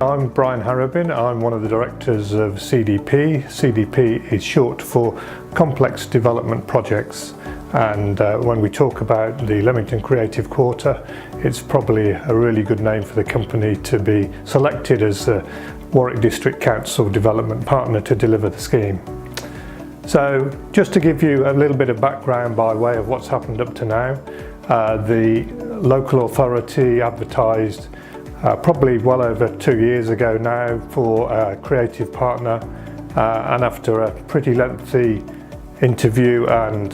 I'm Brian Harrabin. I'm one of the directors of CDP. CDP is short for Complex Development Projects, and when we talk about the Leamington Creative Quarter, it's probably a really good name for the company to be selected as the Warwick District Council development partner to deliver the scheme. So just to give you a little bit of background by way of what's happened up to now, the local authority advertised probably well over 2 years ago now for a creative partner, and after a pretty lengthy interview and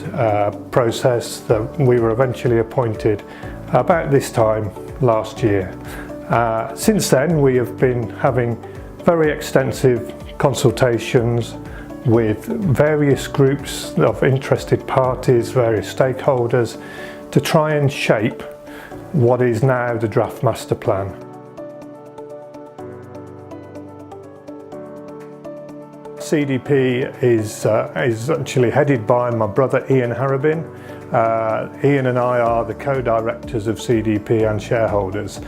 process, that we were eventually appointed about this time last year. Since then we have been having very extensive consultations with various groups of interested parties, various stakeholders, to try and shape what is now the draft master plan. CDP is actually headed by my brother Ian Harrabin. Ian and I are the co-directors of CDP and shareholders.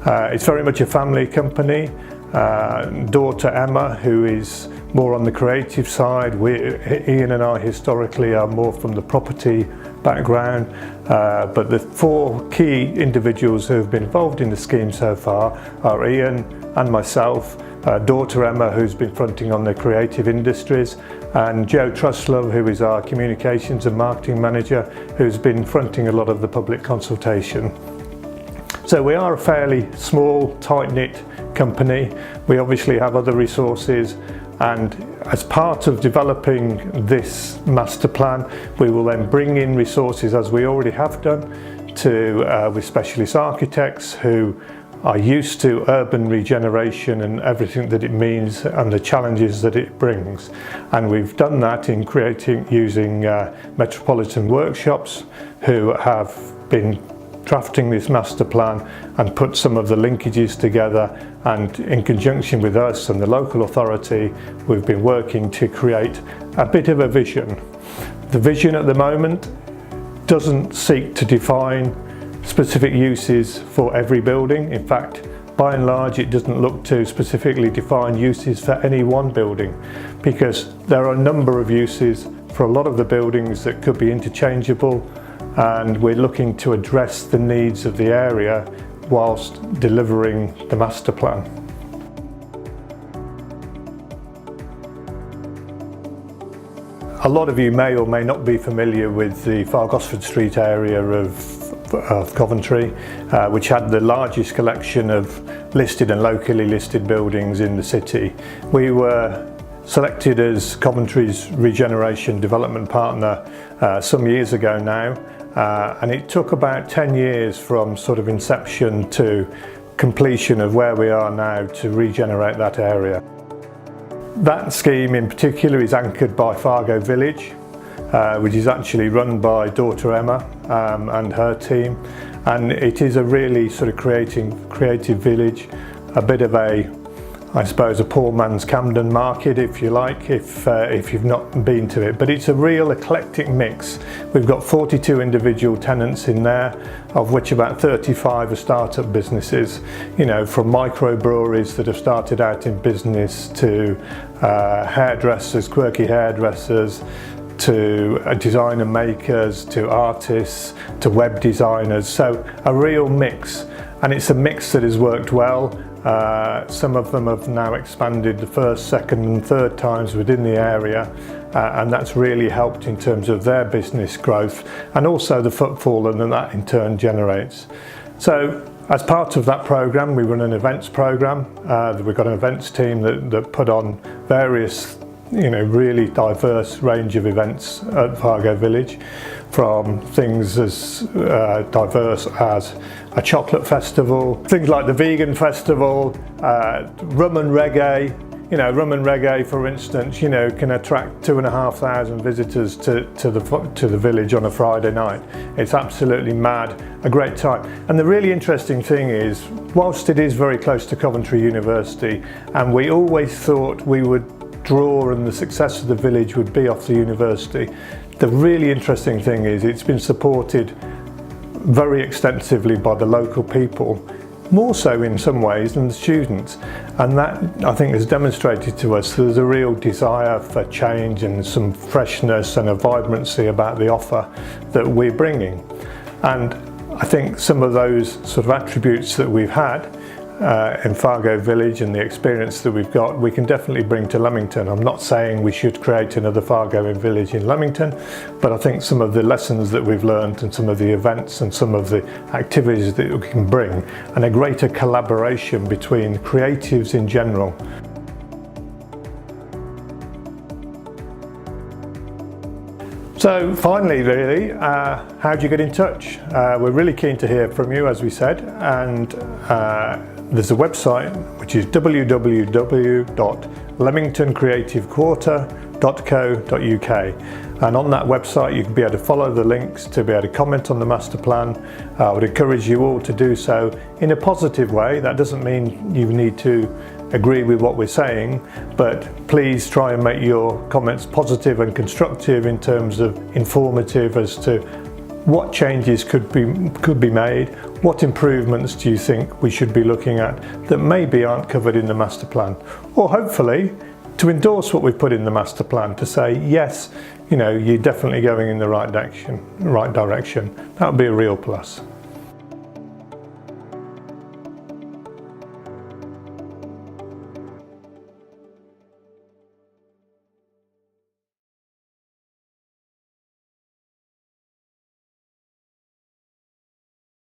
It's very much a family company. Daughter Emma, who is more on the creative side. Ian and I historically are more from the property background, but the four key individuals who have been involved in the scheme so far are Ian and myself, daughter Emma, who's been fronting on the creative industries, and Joe Truslove, who is our communications and marketing manager, who's been fronting a lot of the public consultation. So we are a fairly small, tight-knit company. We obviously have other resources, and as part of developing this master plan, we will then bring in resources, as we already have done, with specialist architects who are used to urban regeneration and everything that it means and the challenges that it brings. And we've done that in using metropolitan workshops, who have been drafting this master plan and put some of the linkages together, and in conjunction with us and the local authority, we've been working to create a bit of a vision. The vision at the moment doesn't seek to define specific uses for every building. In fact, by and large, it doesn't look to specifically define uses for any one building, because there are a number of uses for a lot of the buildings that could be interchangeable, and we're looking to address the needs of the area whilst delivering the master plan. A lot of you may or may not be familiar with the Far Gosford Street area of Coventry, which had the largest collection of listed and locally listed buildings in the city. We were selected as Coventry's regeneration development partner some years ago now, and it took about 10 years from sort of inception to completion of where we are now to regenerate that area. That scheme in particular is anchored by Fargo Village, which is actually run by daughter Emma and her team, and it is a really sort of creative village, a bit of I suppose a poor man's Camden Market, if you like, if you've not been to it. But it's a real eclectic mix. We've got 42 individual tenants in there, of which about 35 are start-up businesses, you know, from microbreweries that have started out in business to hairdressers, quirky hairdressers, to designer makers, to artists, to web designers. So a real mix, and it's a mix that has worked well. Some of them have now expanded the first, second and third times within the area, and that's really helped in terms of their business growth and also the footfall that in turn generates. So as part of that programme, we run an events programme. We've got an events team that put on various, you know, really diverse range of events at Fargo Village, from things as diverse as a chocolate festival, things like the vegan festival, rum and reggae. You know, rum and reggae, for instance, you know, can attract 2,500 visitors to the village on a Friday night. It's absolutely mad, a great time. And the really interesting thing is, whilst it is very close to Coventry University, and we always thought we would draw and the success of the village would be off the university, the really interesting thing is it's been supported very extensively by the local people more so in some ways than the students, and that I think has demonstrated to us there's a real desire for change and some freshness and a vibrancy about the offer that we're bringing. And I think some of those sort of attributes that we've had in Fargo Village and the experience that we've got, we can definitely bring to Leamington. I'm not saying we should create another Fargo Village in Leamington, but I think some of the lessons that we've learned and some of the events and some of the activities that we can bring, and a greater collaboration between creatives in general. So finally, really, how do you get in touch? We're really keen to hear from you, as we said, and there's a website which is www.leamingtoncreativequarter.co.uk, and on that website you can be able to follow the links to be able to comment on the master plan. I would encourage you all to do so in a positive way. That doesn't mean you need to agree with what we're saying, but please try and make your comments positive and constructive in terms of informative as to what changes could be made, what improvements do you think we should be looking at that maybe aren't covered in the master plan, or hopefully to endorse what we've put in the master plan, to say yes, you know, you're definitely going in the right direction. That would be a real plus.